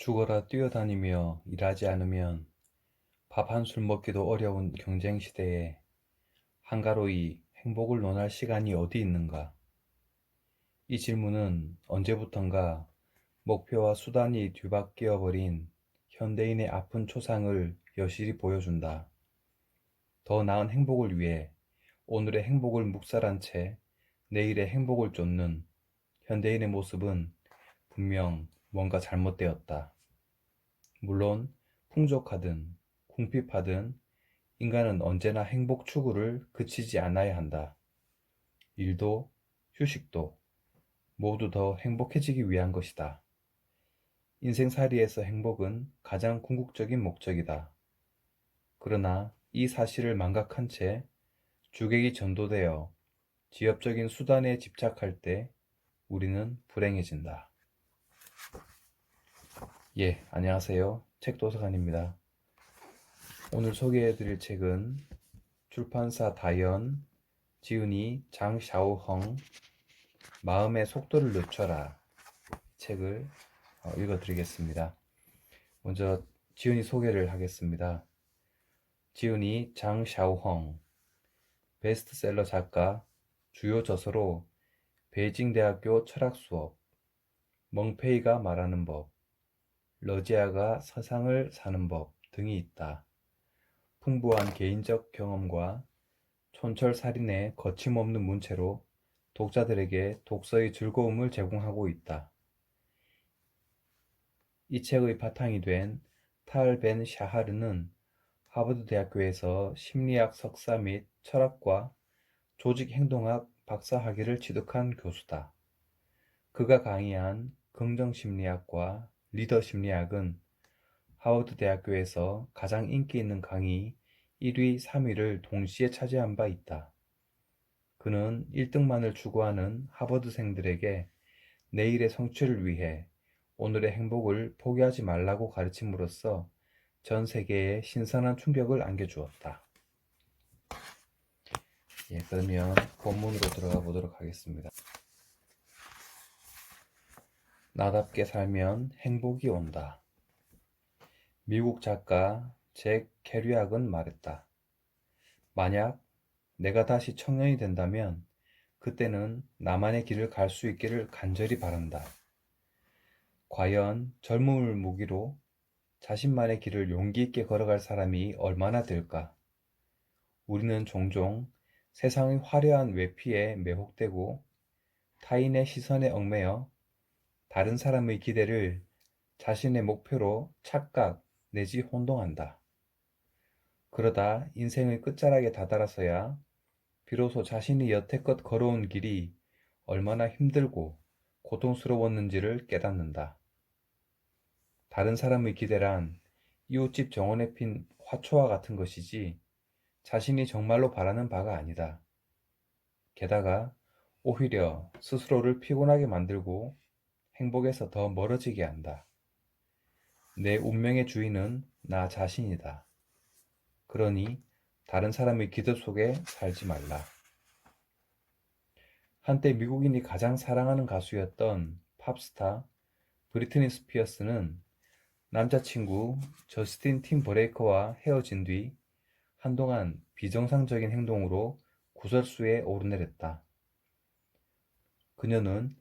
죽어라 뛰어다니며 일하지 않으면 밥 한 술 먹기도 어려운 경쟁 시대에 한가로이 행복을 논할 시간이 어디 있는가? 이 질문은 언제부턴가 목표와 수단이 뒤바뀌어 버린 현대인의 아픈 초상을 여실히 보여준다. 더 나은 행복을 위해 오늘의 행복을 묵살한 채 내일의 행복을 쫓는 현대인의 모습은 분명 뭔가 잘못되었다. 물론 풍족하든 궁핍하든 인간은 언제나 행복 추구를 그치지 않아야 한다. 일도 휴식도 모두 더 행복해지기 위한 것이다. 인생살이에서 행복은 가장 궁극적인 목적이다. 그러나 이 사실을 망각한 채 주객이 전도되어 지엽적인 수단에 집착할 때 우리는 불행해진다. 안녕하세요. 책도서관입니다. 오늘 소개해드릴 책은 출판사 다연, 지은이 장샤오헝, 마음의 속도를 늦춰라 책을 읽어드리겠습니다. 먼저 지은이 소개를 하겠습니다. 지은이 장샤오헝, 베스트셀러 작가, 주요 저서로 베이징대학교 철학 수업, 멍페이가 말하는 법, 러지아가 세상을 사는 법 등이 있다. 풍부한 개인적 경험과 촌철살인의 거침없는 문체로 독자들에게 독서의 즐거움을 제공하고 있다. 이 책의 바탕이 된 탈 벤 샤하르는 하버드 대학교에서 심리학 석사 및 철학과 조직행동학 박사학위를 취득한 교수다. 그가 강의한 긍정심리학과 리더심리학은 하버드 대학교에서 가장 인기 있는 강의 1위, 3위를 동시에 차지한 바 있다. 그는 1등만을 추구하는 하버드생들에게 내일의 성취를 위해 오늘의 행복을 포기하지 말라고 가르침으로써 전 세계에 신선한 충격을 안겨주었다. 그러면 본문으로 들어가 보도록 하겠습니다. 나답게 살면 행복이 온다. 미국 작가 잭 캐류악은 말했다. 만약 내가 다시 청년이 된다면 그때는 나만의 길을 갈 수 있기를 간절히 바란다. 과연 젊음을 무기로 자신만의 길을 용기 있게 걸어갈 사람이 얼마나 될까? 우리는 종종 세상의 화려한 외피에 매혹되고 타인의 시선에 얽매여 다른 사람의 기대를 자신의 목표로 착각 내지 혼동한다. 그러다 인생의 끝자락에 다다라서야 비로소 자신이 여태껏 걸어온 길이 얼마나 힘들고 고통스러웠는지를 깨닫는다. 다른 사람의 기대란 이웃집 정원에 핀 화초와 같은 것이지 자신이 정말로 바라는 바가 아니다. 게다가 오히려 스스로를 피곤하게 만들고 행복에서 더 멀어지게 한다. 내 운명의 주인은 나 자신이다. 그러니 다른 사람의 기대 속에 살지 말라. 한때 미국인이 가장 사랑하는 가수였던 팝스타 브리트니 스피어스는 남자친구 저스틴 팀버레이커와 헤어진 뒤 한동안 비정상적인 행동으로 구설수에 오르내렸다. 그녀는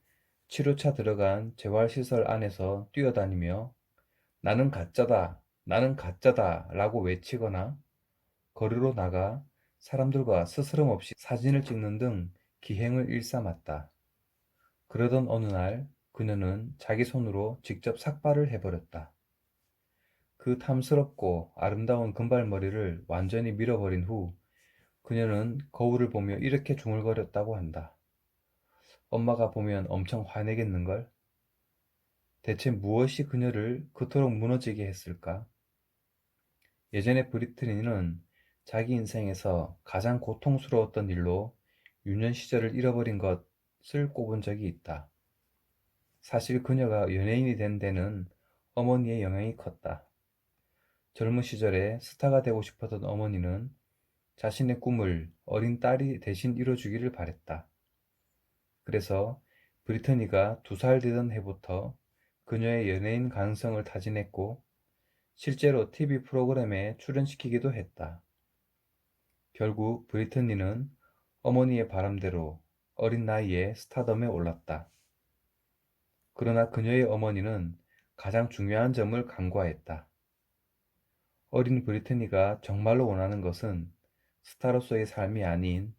치료차 들어간 재활시설 안에서 뛰어다니며 나는 가짜다, 나는 가짜다 라고 외치거나 거리로 나가 사람들과 스스럼 없이 사진을 찍는 등 기행을 일삼았다. 그러던 어느 날 그녀는 자기 손으로 직접 삭발을 해버렸다. 그 탐스럽고 아름다운 금발머리를 완전히 밀어버린 후 그녀는 거울을 보며 이렇게 중얼거렸다고 한다. 엄마가 보면 엄청 화내겠는걸? 대체 무엇이 그녀를 그토록 무너지게 했을까? 예전에 브리트니는 자기 인생에서 가장 고통스러웠던 일로 유년 시절을 잃어버린 것을 꼽은 적이 있다. 사실 그녀가 연예인이 된 데는 어머니의 영향이 컸다. 젊은 시절에 스타가 되고 싶었던 어머니는 자신의 꿈을 어린 딸이 대신 이뤄주기를 바랬다. 그래서 브리트니가 2살 되던 해부터 그녀의 연예인 가능성을 타진했고 실제로 TV 프로그램에 출연시키기도 했다. 결국 브리트니는 어머니의 바람대로 어린 나이에 스타덤에 올랐다. 그러나 그녀의 어머니는 가장 중요한 점을 간과했다. 어린 브리트니가 정말로 원하는 것은 스타로서의 삶이 아닌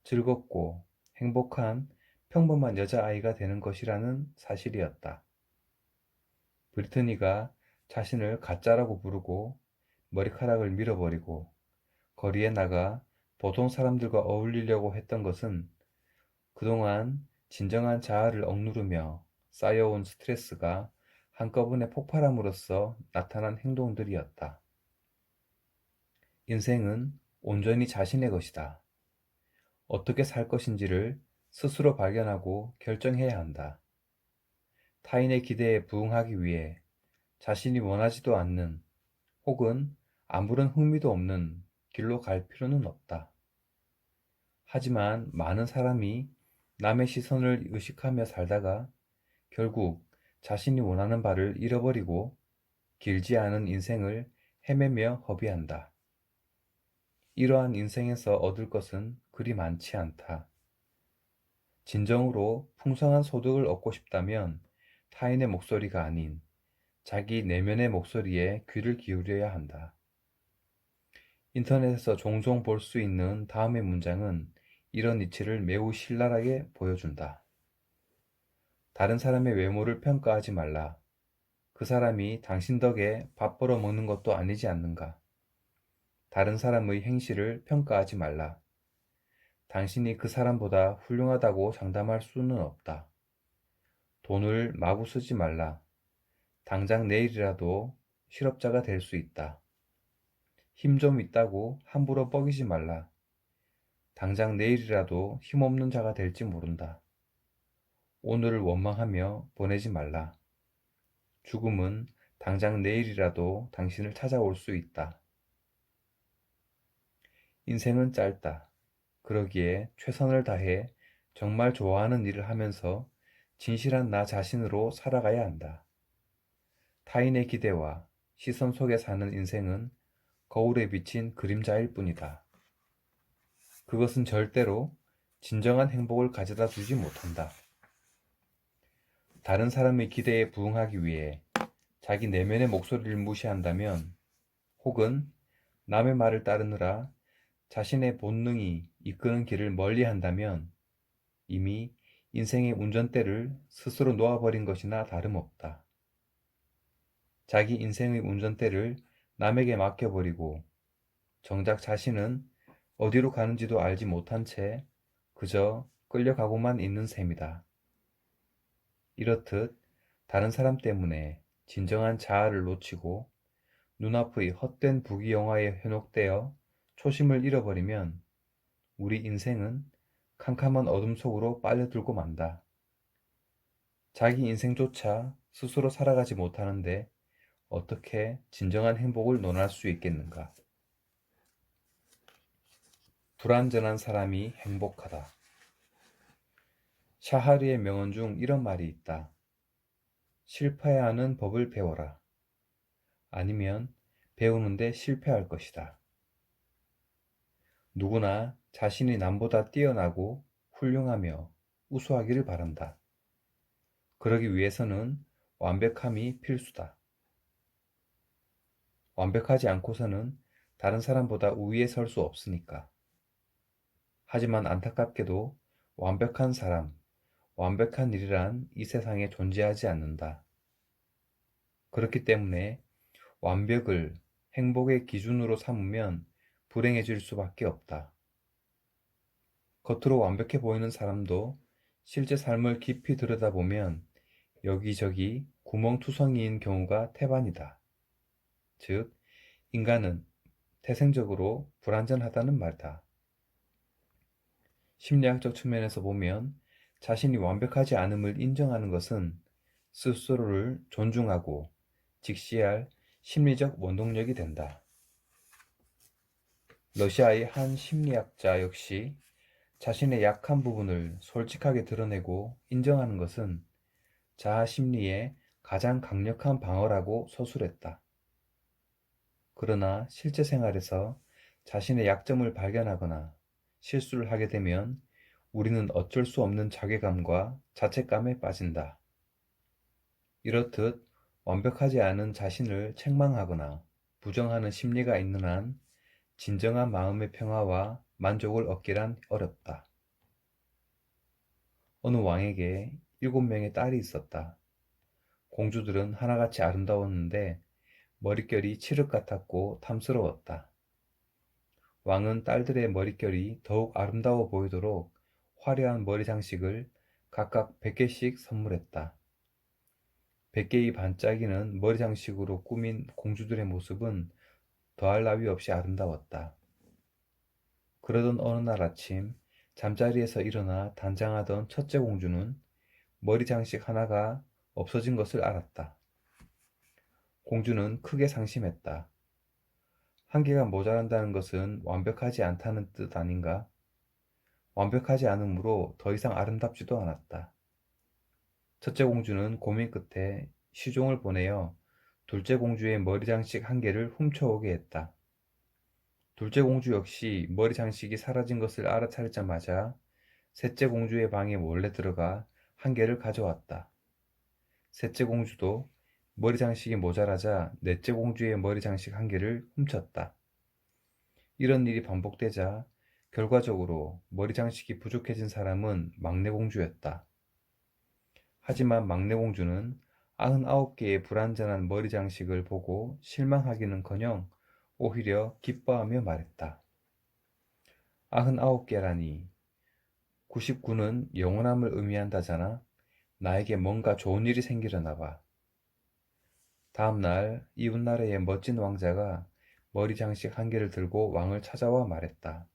즐겁고 행복한 평범한 여자아이가 되는 것이라는 사실이었다. 브리트니가 자신을 가짜라고 부르고 머리카락을 밀어버리고 거리에 나가 보통 사람들과 어울리려고 했던 것은 그동안 진정한 자아를 억누르며 쌓여온 스트레스가 한꺼번에 폭발함으로써 나타난 행동들이었다. 인생은 온전히 자신의 것이다. 어떻게 살 것인지를 스스로 발견하고 결정해야 한다. 타인의 기대에 부응하기 위해 자신이 원하지도 않는 혹은 아무런 흥미도 없는 길로 갈 필요는 없다. 하지만 많은 사람이 남의 시선을 의식하며 살다가 결국 자신이 원하는 바를 잃어버리고 길지 않은 인생을 헤매며 허비한다. 이러한 인생에서 얻을 것은 그리 많지 않다. 진정으로 풍성한 소득을 얻고 싶다면 타인의 목소리가 아닌 자기 내면의 목소리에 귀를 기울여야 한다. 인터넷에서 종종 볼 수 있는 다음의 문장은 이런 이치를 매우 신랄하게 보여준다. 다른 사람의 외모를 평가하지 말라. 그 사람이 당신 덕에 밥 벌어 먹는 것도 아니지 않는가. 다른 사람의 행실을 평가하지 말라. 당신이 그 사람보다 훌륭하다고 장담할 수는 없다. 돈을 마구 쓰지 말라. 당장 내일이라도 실업자가 될 수 있다. 힘 좀 있다고 함부로 뻐기지 말라. 당장 내일이라도 힘없는 자가 될지 모른다. 오늘을 원망하며 보내지 말라. 죽음은 당장 내일이라도 당신을 찾아올 수 있다. 인생은 짧다. 그러기에 최선을 다해 정말 좋아하는 일을 하면서 진실한 나 자신으로 살아가야 한다. 타인의 기대와 시선 속에 사는 인생은 거울에 비친 그림자일 뿐이다. 그것은 절대로 진정한 행복을 가져다 주지 못한다. 다른 사람의 기대에 부응하기 위해 자기 내면의 목소리를 무시한다면 혹은 남의 말을 따르느라 자신의 본능이 이끄는 길을 멀리한다면 이미 인생의 운전대를 스스로 놓아버린 것이나 다름없다. 자기 인생의 운전대를 남에게 맡겨버리고 정작 자신은 어디로 가는지도 알지 못한 채 그저 끌려가고만 있는 셈이다. 이렇듯 다른 사람 때문에 진정한 자아를 놓치고 눈앞의 헛된 부귀영화에 현혹되어 초심을 잃어버리면 우리 인생은 캄캄한 어둠 속으로 빨려들고 만다. 자기 인생조차 스스로 살아가지 못하는데 어떻게 진정한 행복을 논할 수 있겠는가? 불완전한 사람이 행복하다. 샤하리의 명언 중 이런 말이 있다. 실패해야 하는 법을 배워라. 아니면 배우는데 실패할 것이다. 누구나 자신이 남보다 뛰어나고 훌륭하며 우수하기를 바란다. 그러기 위해서는 완벽함이 필수다. 완벽하지 않고서는 다른 사람보다 우위에 설 수 없으니까. 하지만 안타깝게도 완벽한 사람, 완벽한 일이란 이 세상에 존재하지 않는다. 그렇기 때문에 완벽을 행복의 기준으로 삼으면 불행해질 수밖에 없다. 겉으로 완벽해 보이는 사람도 실제 삶을 깊이 들여다보면 여기저기 구멍투성이인 경우가 태반이다. 즉, 인간은 태생적으로 불완전하다는 말이다. 심리학적 측면에서 보면 자신이 완벽하지 않음을 인정하는 것은 스스로를 존중하고 직시할 심리적 원동력이 된다. 러시아의 한 심리학자 역시 자신의 약한 부분을 솔직하게 드러내고 인정하는 것은 자아 심리의 가장 강력한 방어라고 서술했다. 그러나 실제 생활에서 자신의 약점을 발견하거나 실수를 하게 되면 우리는 어쩔 수 없는 자괴감과 자책감에 빠진다. 이렇듯 완벽하지 않은 자신을 책망하거나 부정하는 심리가 있는 한 진정한 마음의 평화와 만족을 얻기란 어렵다. 어느 왕에게 7명의 딸이 있었다. 공주들은 하나같이 아름다웠는데 머릿결이 칠흑 같았고 탐스러웠다. 왕은 딸들의 머릿결이 더욱 아름다워 보이도록 화려한 머리 장식을 각각 100개씩 선물했다. 100개의 반짝이는 머리 장식으로 꾸민 공주들의 모습은 더할 나위 없이 아름다웠다. 그러던 어느 날 아침 잠자리에서 일어나 단장하던 첫째 공주는 머리 장식 하나가 없어진 것을 알았다. 공주는 크게 상심했다. 한 개가 모자란다는 것은 완벽하지 않다는 뜻 아닌가? 완벽하지 않으므로 더 이상 아름답지도 않았다. 첫째 공주는 고민 끝에 시종을 보내어 둘째 공주의 머리 장식 한 개를 훔쳐오게 했다. 둘째 공주 역시 머리 장식이 사라진 것을 알아차리자마자 셋째 공주의 방에 몰래 들어가 한 개를 가져왔다. 셋째 공주도 머리 장식이 모자라자 넷째 공주의 머리 장식 한 개를 훔쳤다. 이런 일이 반복되자 결과적으로 머리 장식이 부족해진 사람은 막내 공주였다. 하지만 막내 공주는 99개의 불완전한 머리 장식을 보고 실망하기는커녕 오히려 기뻐하며 말했다. 99개라니 99는 영원함을 의미한다잖아. 나에게 뭔가 좋은 일이 생기려나 봐. 다음 날 이웃나라의 멋진 왕자가 머리 장식 한 개를 들고 왕을 찾아와 말했다.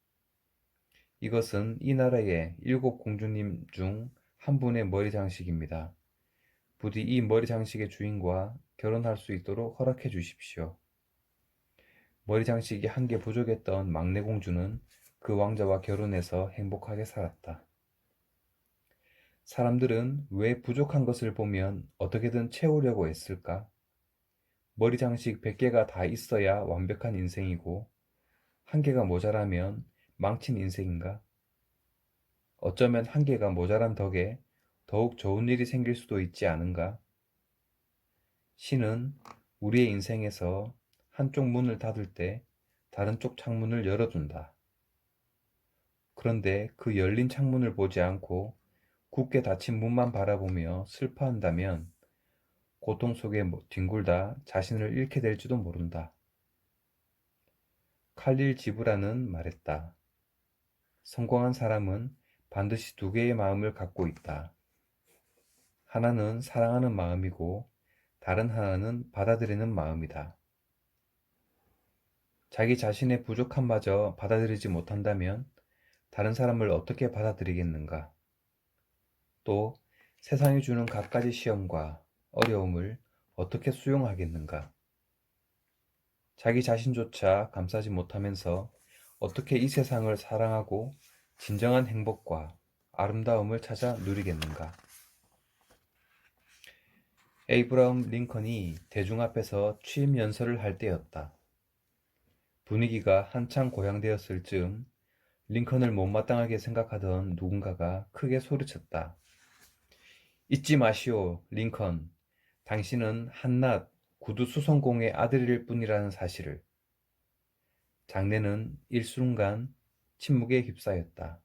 이것은 이 나라의 7공주님 중 한 분의 머리 장식입니다. 부디 이 머리 장식의 주인과 결혼할 수 있도록 허락해 주십시오. 머리 장식이 한 개 부족했던 막내 공주는 그 왕자와 결혼해서 행복하게 살았다. 사람들은 왜 부족한 것을 보면 어떻게든 채우려고 애쓸까? 머리 장식 100개가 다 있어야 완벽한 인생이고 한 개가 모자라면 망친 인생인가? 어쩌면 한 개가 모자란 덕에 더욱 좋은 일이 생길 수도 있지 않은가? 신은 우리의 인생에서 한쪽 문을 닫을 때 다른 쪽 창문을 열어둔다. 그런데 그 열린 창문을 보지 않고 굳게 닫힌 문만 바라보며 슬퍼한다면 고통 속에 뒹굴다 자신을 잃게 될지도 모른다. 칼릴 지브라는 말했다. 성공한 사람은 반드시 두 개의 마음을 갖고 있다. 하나는 사랑하는 마음이고 다른 하나는 받아들이는 마음이다. 자기 자신의 부족함마저 받아들이지 못한다면 다른 사람을 어떻게 받아들이겠는가? 또 세상이 주는 갖가지 시험과 어려움을 어떻게 수용하겠는가? 자기 자신조차 감싸지 못하면서 어떻게 이 세상을 사랑하고 진정한 행복과 아름다움을 찾아 누리겠는가? 에이브라함 링컨이 대중 앞에서 취임 연설을 할 때였다. 분위기가 한창 고양되었을 즈음 링컨을 못마땅하게 생각하던 누군가가 크게 소리쳤다. 잊지 마시오, 링컨. 당신은 한낱 구두 수성공의 아들일 뿐이라는 사실을. 장내는 일순간 침묵에 휩싸였다.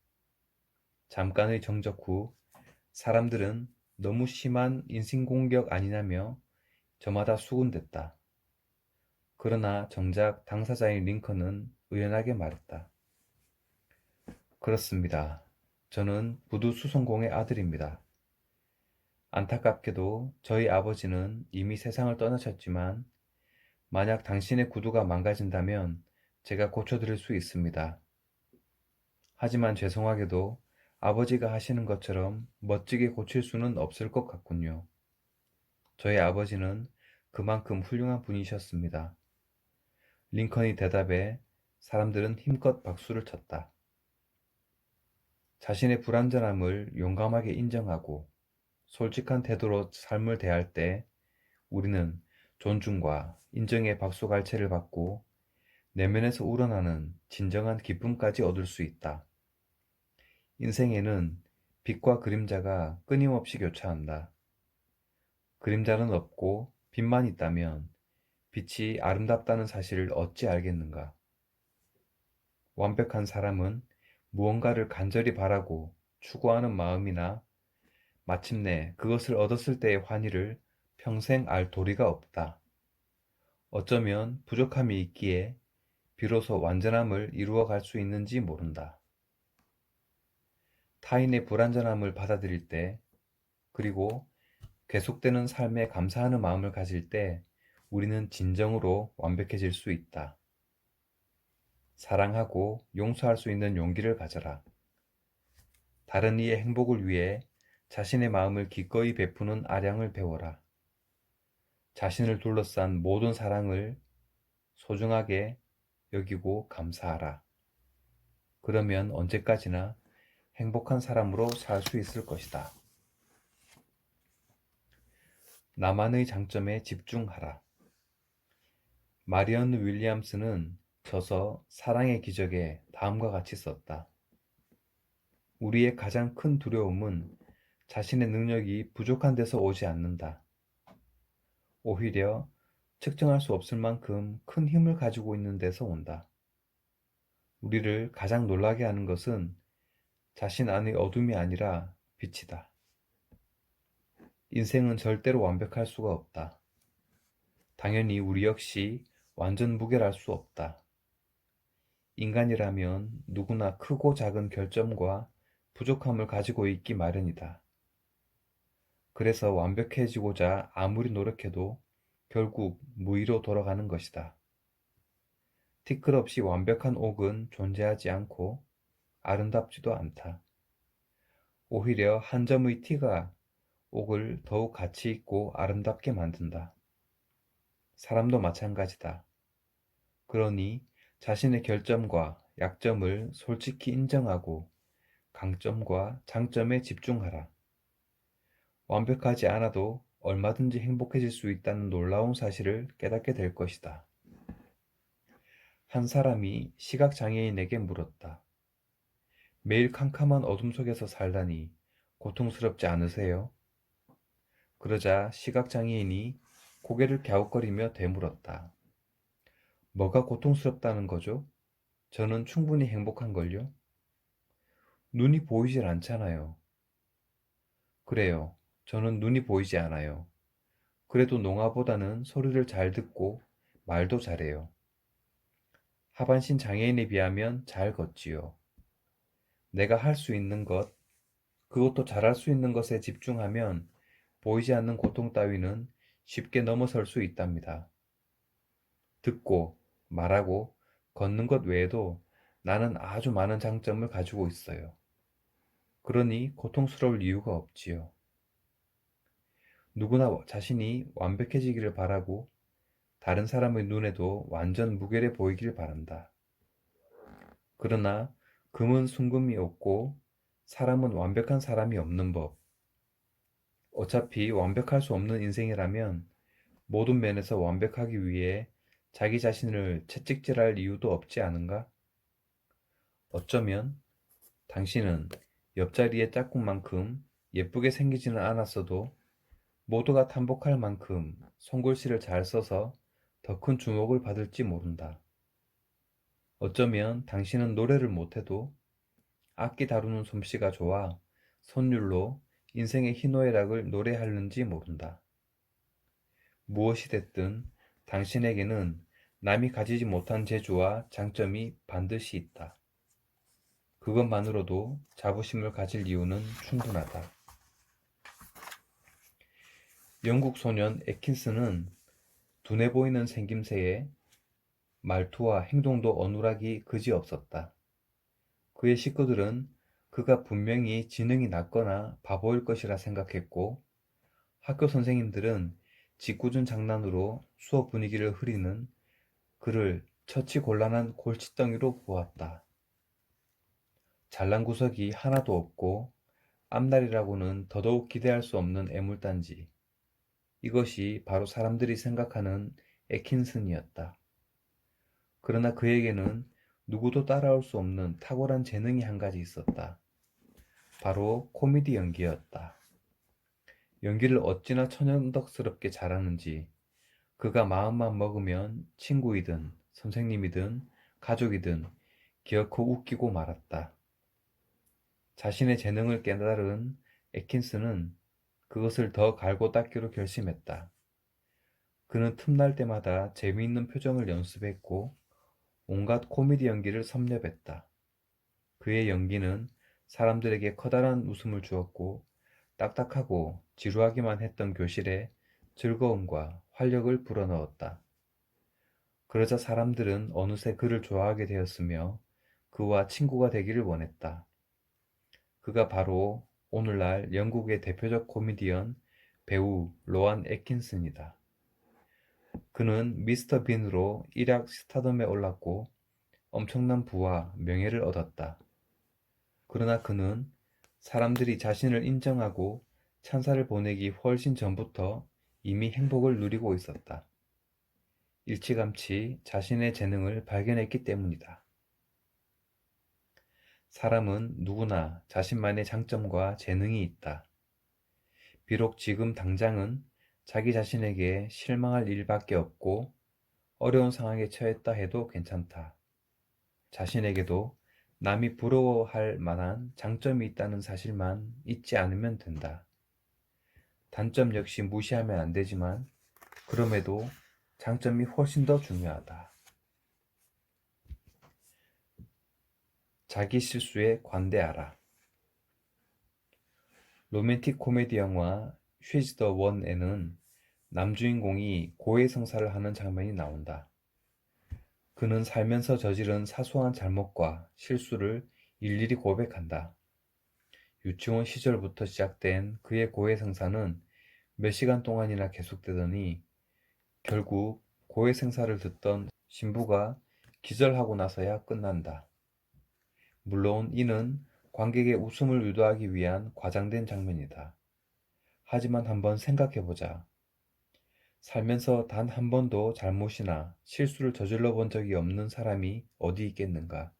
잠깐의 정적 후 사람들은 너무 심한 인신공격 아니냐며 저마다 수군댔다. 그러나 정작 당사자인 링컨은 의연하게 말했다. 그렇습니다. 저는 부두 수성공의 아들입니다. 안타깝게도 저희 아버지는 이미 세상을 떠나셨지만 만약 당신의 구두가 망가진다면 제가 고쳐드릴 수 있습니다. 하지만 죄송하게도 아버지가 하시는 것처럼 멋지게 고칠 수는 없을 것 같군요. 저희 아버지는 그만큼 훌륭한 분이셨습니다. 링컨이 대답해 사람들은 힘껏 박수를 쳤다. 자신의 불완전함을 용감하게 인정하고 솔직한 태도로 삶을 대할 때 우리는 존중과 인정의 박수갈채를 받고 내면에서 우러나는 진정한 기쁨까지 얻을 수 있다. 인생에는 빛과 그림자가 끊임없이 교차한다. 그림자는 없고 빛만 있다면 빛이 아름답다는 사실을 어찌 알겠는가? 완벽한 사람은 무언가를 간절히 바라고 추구하는 마음이나 마침내 그것을 얻었을 때의 환희를 평생 알 도리가 없다. 어쩌면 부족함이 있기에 비로소 완전함을 이루어 갈 수 있는지 모른다. 타인의 불완전함을 받아들일 때, 그리고 계속되는 삶에 감사하는 마음을 가질 때 우리는 진정으로 완벽해질 수 있다. 사랑하고 용서할 수 있는 용기를 가져라. 다른 이의 행복을 위해 자신의 마음을 기꺼이 베푸는 아량을 배워라. 자신을 둘러싼 모든 사랑을 소중하게 여기고 감사하라. 그러면 언제까지나 행복한 사람으로 살 수 있을 것이다. 나만의 장점에 집중하라. 마리언 윌리엄스는 저서 사랑의 기적에 다음과 같이 썼다. 우리의 가장 큰 두려움은 자신의 능력이 부족한 데서 오지 않는다. 오히려 측정할 수 없을 만큼 큰 힘을 가지고 있는 데서 온다. 우리를 가장 놀라게 하는 것은 자신 안의 어둠이 아니라 빛이다. 인생은 절대로 완벽할 수가 없다. 당연히 우리 역시 완전 무결할 수 없다. 인간이라면 누구나 크고 작은 결점과 부족함을 가지고 있기 마련이다. 그래서 완벽해지고자 아무리 노력해도 결국 무의로 돌아가는 것이다. 티끌 없이 완벽한 옥은 존재하지 않고 아름답지도 않다. 오히려 한 점의 티가 옥을 더욱 가치 있고 아름답게 만든다. 사람도 마찬가지다. 그러니 자신의 결점과 약점을 솔직히 인정하고 강점과 장점에 집중하라. 완벽하지 않아도 얼마든지 행복해질 수 있다는 놀라운 사실을 깨닫게 될 것이다. 한 사람이 시각장애인에게 물었다. 매일 캄캄한 어둠 속에서 살다니 고통스럽지 않으세요? 그러자 시각장애인이 고개를 갸웃거리며 되물었다. 뭐가 고통스럽다는 거죠? 저는 충분히 행복한걸요? 눈이 보이질 않잖아요. 그래요. 저는 눈이 보이지 않아요. 그래도 농아보다는 소리를 잘 듣고 말도 잘해요. 하반신 장애인에 비하면 잘 걷지요. 내가 할 수 있는 것, 그것도 잘할 수 있는 것에 집중하면 보이지 않는 고통 따위는 쉽게 넘어설 수 있답니다. 듣고, 말하고, 걷는 것 외에도 나는 아주 많은 장점을 가지고 있어요. 그러니 고통스러울 이유가 없지요. 누구나 자신이 완벽해지기를 바라고 다른 사람의 눈에도 완전 무결해 보이길 바란다. 그러나 금은 순금이 없고 사람은 완벽한 사람이 없는 법. 어차피 완벽할 수 없는 인생이라면 모든 면에서 완벽하기 위해 자기 자신을 채찍질할 이유도 없지 않은가? 어쩌면 당신은 옆자리의 짝꿍만큼 예쁘게 생기지는 않았어도 모두가 탐복할 만큼 손글씨를 잘 써서 더 큰 주목을 받을지 모른다. 어쩌면 당신은 노래를 못해도 악기 다루는 솜씨가 좋아 선율로 인생의 희노애락을 노래하는지 모른다. 무엇이 됐든 당신에게는 남이 가지지 못한 재주와 장점이 반드시 있다. 그것만으로도 자부심을 가질 이유는 충분하다. 영국 소년 애킨스는 둔해 보이는 생김새에 말투와 행동도 어눌하기 그지없었다. 그의 식구들은 그가 분명히 지능이 낮거나 바보일 것이라 생각했고, 학교 선생님들은 짓궂은 장난으로 수업 분위기를 흐리는 그를 처치곤란한 골칫덩이로 보았다. 잘난 구석이 하나도 없고 앞날이라고는 더더욱 기대할 수 없는 애물단지. 이것이 바로 사람들이 생각하는 애킨슨이었다. 그러나 그에게는 누구도 따라올 수 없는 탁월한 재능이 한 가지 있었다. 바로 코미디 연기였다. 연기를 어찌나 천연덕스럽게 잘하는지 그가 마음만 먹으면 친구이든 선생님이든 가족이든 기어코 웃기고 말았다. 자신의 재능을 깨달은 애킨스는 그것을 더 갈고 닦기로 결심했다. 그는 틈날 때마다 재미있는 표정을 연습했고 온갖 코미디 연기를 섭렵했다. 그의 연기는 사람들에게 커다란 웃음을 주었고 딱딱하고 지루하기만 했던 교실에 즐거움과 활력을 불어넣었다. 그러자 사람들은 어느새 그를 좋아하게 되었으며 그와 친구가 되기를 원했다. 그가 바로 오늘날 영국의 대표적 코미디언 배우 로안 애킨슨이다. 그는 미스터 빈으로 일약 스타덤에 올랐고 엄청난 부와 명예를 얻었다. 그러나 그는 사람들이 자신을 인정하고 찬사를 보내기 훨씬 전부터 이미 행복을 누리고 있었다. 일찌감치 자신의 재능을 발견했기 때문이다. 사람은 누구나 자신만의 장점과 재능이 있다. 비록 지금 당장은 자기 자신에게 실망할 일밖에 없고 어려운 상황에 처했다 해도 괜찮다. 자신에게도 남이 부러워할 만한 장점이 있다는 사실만 잊지 않으면 된다. 단점 역시 무시하면 안 되지만 그럼에도 장점이 훨씬 더 중요하다. 자기 실수에 관대하라. 로맨틱 코미디 영화 쉬즈 더 원에는 남주인공이 고해성사를 하는 장면이 나온다. 그는 살면서 저지른 사소한 잘못과 실수를 일일이 고백한다. 유치원 시절부터 시작된 그의 고해성사는 몇 시간 동안이나 계속되더니 결국 고해성사를 듣던 신부가 기절하고 나서야 끝난다. 물론 이는 관객의 웃음을 유도하기 위한 과장된 장면이다. 하지만 한번 생각해보자. 살면서 단 한 번도 잘못이나 실수를 저질러 본 적이 없는 사람이 어디 있겠는가?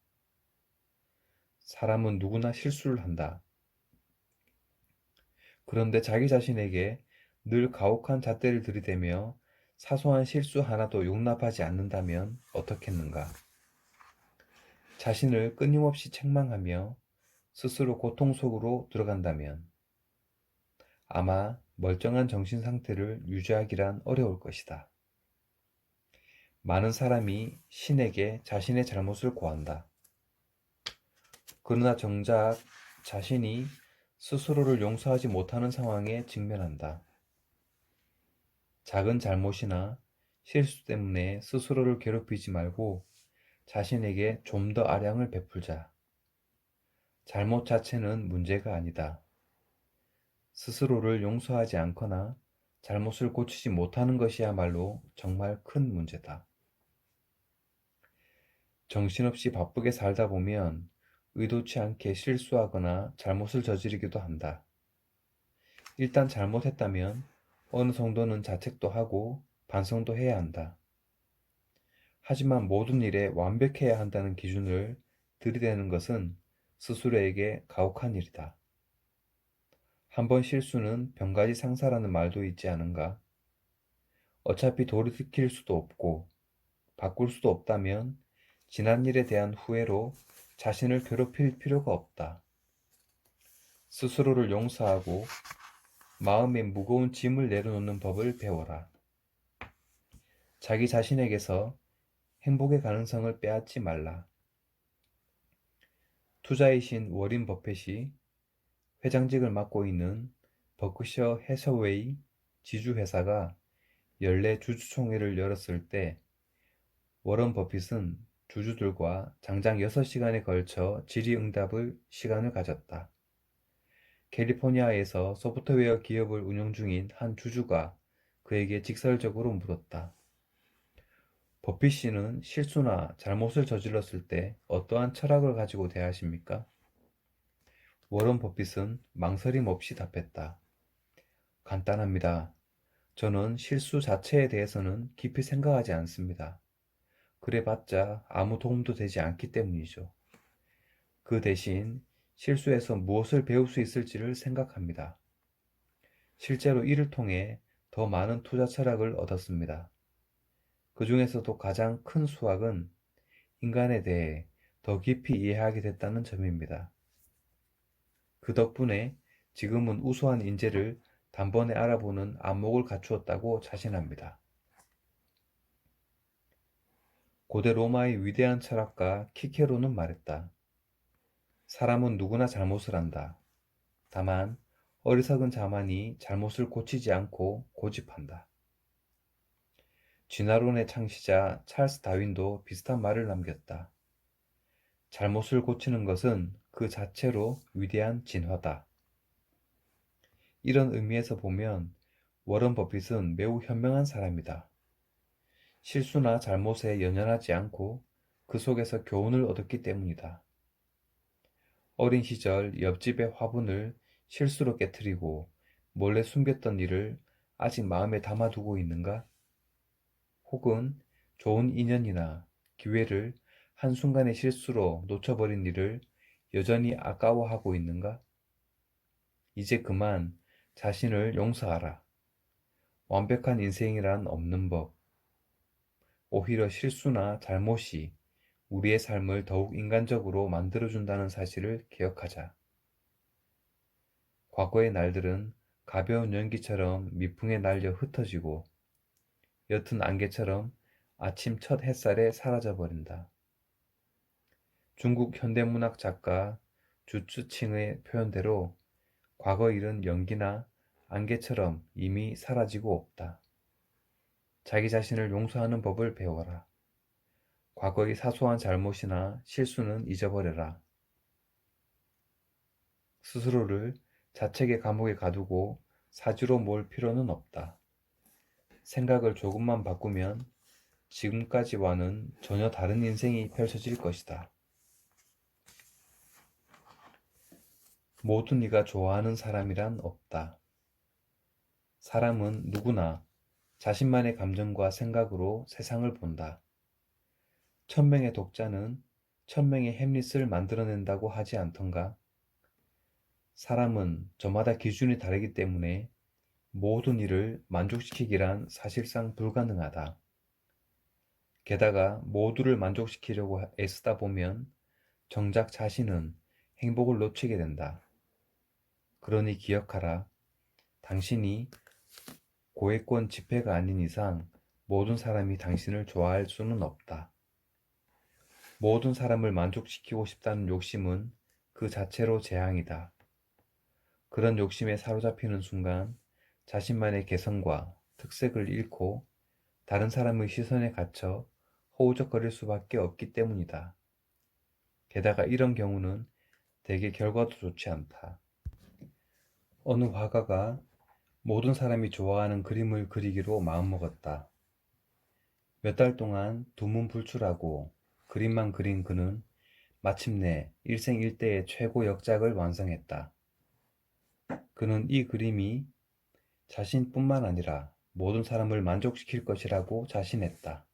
사람은 누구나 실수를 한다. 그런데 자기 자신에게 늘 가혹한 잣대를 들이대며 사소한 실수 하나도 용납하지 않는다면 어떻겠는가? 자신을 끊임없이 책망하며 스스로 고통 속으로 들어간다면 아마 멀쩡한 정신 상태를 유지하기란 어려울 것이다. 많은 사람이 신에게 자신의 잘못을 고한다. 그러나 정작 자신이 스스로를 용서하지 못하는 상황에 직면한다. 작은 잘못이나 실수 때문에 스스로를 괴롭히지 말고 자신에게 좀 더 아량을 베풀자. 잘못 자체는 문제가 아니다. 스스로를 용서하지 않거나 잘못을 고치지 못하는 것이야말로 정말 큰 문제다. 정신없이 바쁘게 살다 보면 의도치 않게 실수하거나 잘못을 저지르기도 한다. 일단 잘못했다면 어느 정도는 자책도 하고 반성도 해야 한다. 하지만 모든 일에 완벽해야 한다는 기준을 들이대는 것은 스스로에게 가혹한 일이다. 한 번 실수는 병가지 상사라는 말도 있지 않은가? 어차피 돌이킬 수도 없고 바꿀 수도 없다면 지난 일에 대한 후회로 자신을 괴롭힐 필요가 없다. 스스로를 용서하고 마음에 무거운 짐을 내려놓는 법을 배워라. 자기 자신에게서 행복의 가능성을 빼앗지 말라. 투자의 신 워린 버핏이 회장직을 맡고 있는 버크셔 해서웨이 지주회사가 연례 주주총회를 열었을 때 워런 버핏은 주주들과 장장 6시간에 걸쳐 질의응답을 시간을 가졌다. 캘리포니아에서 소프트웨어 기업을 운영 중인 한 주주가 그에게 직설적으로 물었다. 버핏 씨는 실수나 잘못을 저질렀을 때 어떠한 철학을 가지고 대하십니까? 워런 버핏은 망설임 없이 답했다. 간단합니다. 저는 실수 자체에 대해서는 깊이 생각하지 않습니다. 그래봤자 아무 도움도 되지 않기 때문이죠. 그 대신 실수에서 무엇을 배울 수 있을지를 생각합니다. 실제로 이를 통해 더 많은 투자 철학을 얻었습니다. 그 중에서도 가장 큰 수확은 인간에 대해 더 깊이 이해하게 됐다는 점입니다. 그 덕분에 지금은 우수한 인재를 단번에 알아보는 안목을 갖추었다고 자신합니다. 고대 로마의 위대한 철학가 키케로는 말했다. 사람은 누구나 잘못을 한다. 다만 어리석은 자만이 잘못을 고치지 않고 고집한다. 진화론의 창시자 찰스 다윈도 비슷한 말을 남겼다. 잘못을 고치는 것은 그 자체로 위대한 진화다. 이런 의미에서 보면 워런 버핏은 매우 현명한 사람이다. 실수나 잘못에 연연하지 않고 그 속에서 교훈을 얻었기 때문이다. 어린 시절 옆집의 화분을 실수로 깨트리고 몰래 숨겼던 일을 아직 마음에 담아두고 있는가? 혹은 좋은 인연이나 기회를 한순간의 실수로 놓쳐버린 일을 여전히 아까워하고 있는가? 이제 그만 자신을 용서하라. 완벽한 인생이란 없는 법. 오히려 실수나 잘못이 우리의 삶을 더욱 인간적으로 만들어준다는 사실을 기억하자. 과거의 날들은 가벼운 연기처럼 미풍에 날려 흩어지고 옅은 안개처럼 아침 첫 햇살에 사라져버린다. 중국 현대문학 작가 주츠칭의 표현대로 과거 일은 연기나 안개처럼 이미 사라지고 없다. 자기 자신을 용서하는 법을 배워라. 과거의 사소한 잘못이나 실수는 잊어버려라. 스스로를 자책의 감옥에 가두고 사지로 몰 필요는 없다. 생각을 조금만 바꾸면 지금까지와는 전혀 다른 인생이 펼쳐질 것이다. 모든 이가 좋아하는 사람이란 없다. 사람은 누구나 자신만의 감정과 생각으로 세상을 본다. 1000명의 독자는 1000명의 햄릿을 만들어낸다고 하지 않던가? 사람은 저마다 기준이 다르기 때문에 모든 일을 만족시키기란 사실상 불가능하다. 게다가 모두를 만족시키려고 애쓰다 보면 정작 자신은 행복을 놓치게 된다. 그러니 기억하라. 당신이 고액권 지폐가 아닌 이상 모든 사람이 당신을 좋아할 수는 없다. 모든 사람을 만족시키고 싶다는 욕심은 그 자체로 재앙이다. 그런 욕심에 사로잡히는 순간 자신만의 개성과 특색을 잃고 다른 사람의 시선에 갇혀 허우적거릴 수밖에 없기 때문이다. 게다가 이런 경우는 대개 결과도 좋지 않다. 어느 화가가 모든 사람이 좋아하는 그림을 그리기로 마음먹었다. 몇 달 동안 두문불출하고 그림만 그린 그는 마침내 일생일대의 최고 역작을 완성했다. 그는 이 그림이 자신뿐만 아니라 모든 사람을 만족시킬 것이라고 자신했다.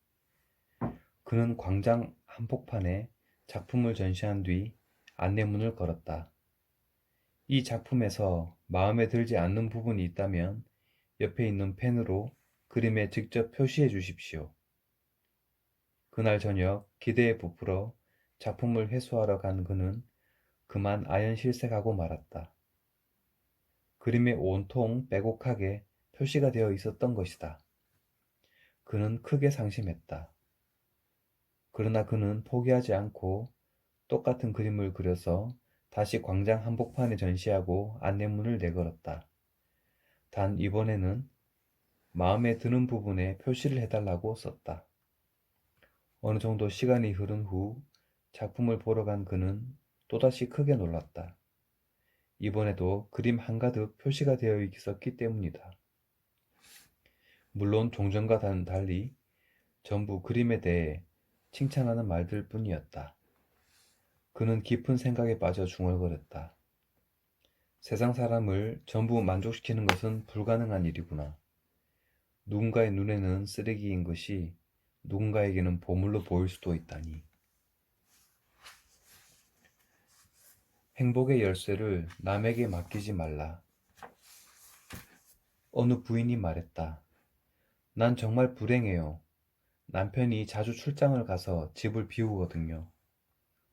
그는 광장 한복판에 작품을 전시한 뒤 안내문을 걸었다. 이 작품에서 마음에 들지 않는 부분이 있다면 옆에 있는 펜으로 그림에 직접 표시해 주십시오. 그날 저녁 기대에 부풀어 작품을 회수하러 간 그는 그만 아연실색하고 말았다. 그림에 온통 빼곡하게 표시가 되어 있었던 것이다. 그는 크게 상심했다. 그러나 그는 포기하지 않고 똑같은 그림을 그려서 다시 광장 한복판에 전시하고 안내문을 내걸었다. 단 이번에는 마음에 드는 부분에 표시를 해달라고 썼다. 어느 정도 시간이 흐른 후 작품을 보러 간 그는 또다시 크게 놀랐다. 이번에도 그림 한가득 표시가 되어 있었기 때문이다. 물론 종전과 달리 전부 그림에 대해 칭찬하는 말들 뿐이었다. 그는 깊은 생각에 빠져 중얼거렸다. 세상 사람을 전부 만족시키는 것은 불가능한 일이구나. 누군가의 눈에는 쓰레기인 것이 누군가에게는 보물로 보일 수도 있다니. 행복의 열쇠를 남에게 맡기지 말라. 어느 부인이 말했다. 난 정말 불행해요. 남편이 자주 출장을 가서 집을 비우거든요.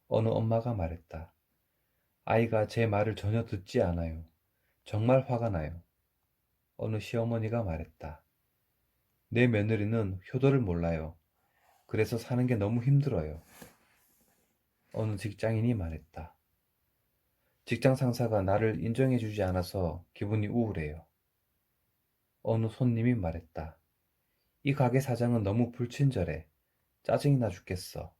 어느 엄마가 말했다. 아이가 제 말을 전혀 듣지 않아요. 정말 화가 나요. 어느 시어머니가 말했다. 내 며느리는 효도를 몰라요. 그래서 사는 게 너무 힘들어요. 어느 직장인이 말했다. 직장 상사가 나를 인정해주지 않아서 기분이 우울해요. 어느 손님이 말했다. 이 가게 사장은 너무 불친절해. 짜증이 나 죽겠어.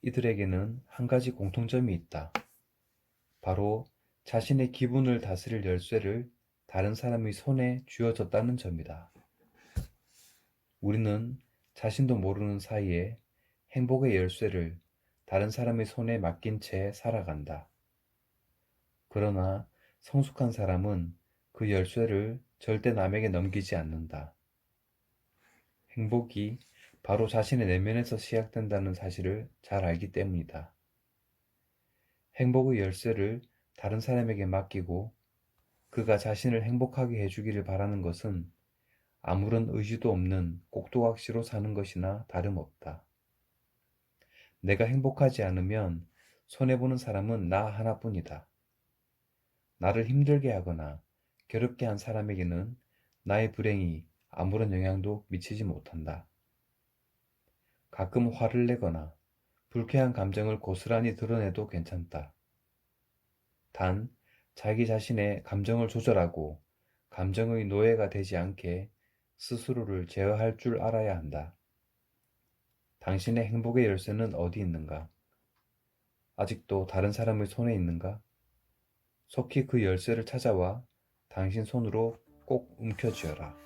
이들에게는 한 가지 공통점이 있다. 바로 자신의 기분을 다스릴 열쇠를 다른 사람의 손에 쥐어줬다는 점이다. 우리는 자신도 모르는 사이에 행복의 열쇠를 다른 사람의 손에 맡긴 채 살아간다. 그러나 성숙한 사람은 그 열쇠를 절대 남에게 넘기지 않는다. 행복이 바로 자신의 내면에서 시작된다는 사실을 잘 알기 때문이다. 행복의 열쇠를 다른 사람에게 맡기고 그가 자신을 행복하게 해주기를 바라는 것은 아무런 의지도 없는 꼭두각시로 사는 것이나 다름없다. 내가 행복하지 않으면 손해보는 사람은 나 하나뿐이다. 나를 힘들게 하거나 괴롭게 한 사람에게는 나의 불행이 아무런 영향도 미치지 못한다. 가끔 화를 내거나 불쾌한 감정을 고스란히 드러내도 괜찮다. 단, 자기 자신의 감정을 조절하고 감정의 노예가 되지 않게 스스로를 제어할 줄 알아야 한다. 당신의 행복의 열쇠는 어디 있는가? 아직도 다른 사람의 손에 있는가? 속히 그 열쇠를 찾아와 당신 손으로 꼭 움켜쥐어라.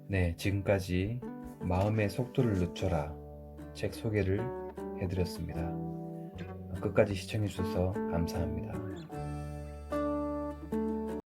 네, 지금까지 마음의 속도를 늦춰라 책 소개를 해드렸습니다. 끝까지 시청해주셔서 감사합니다.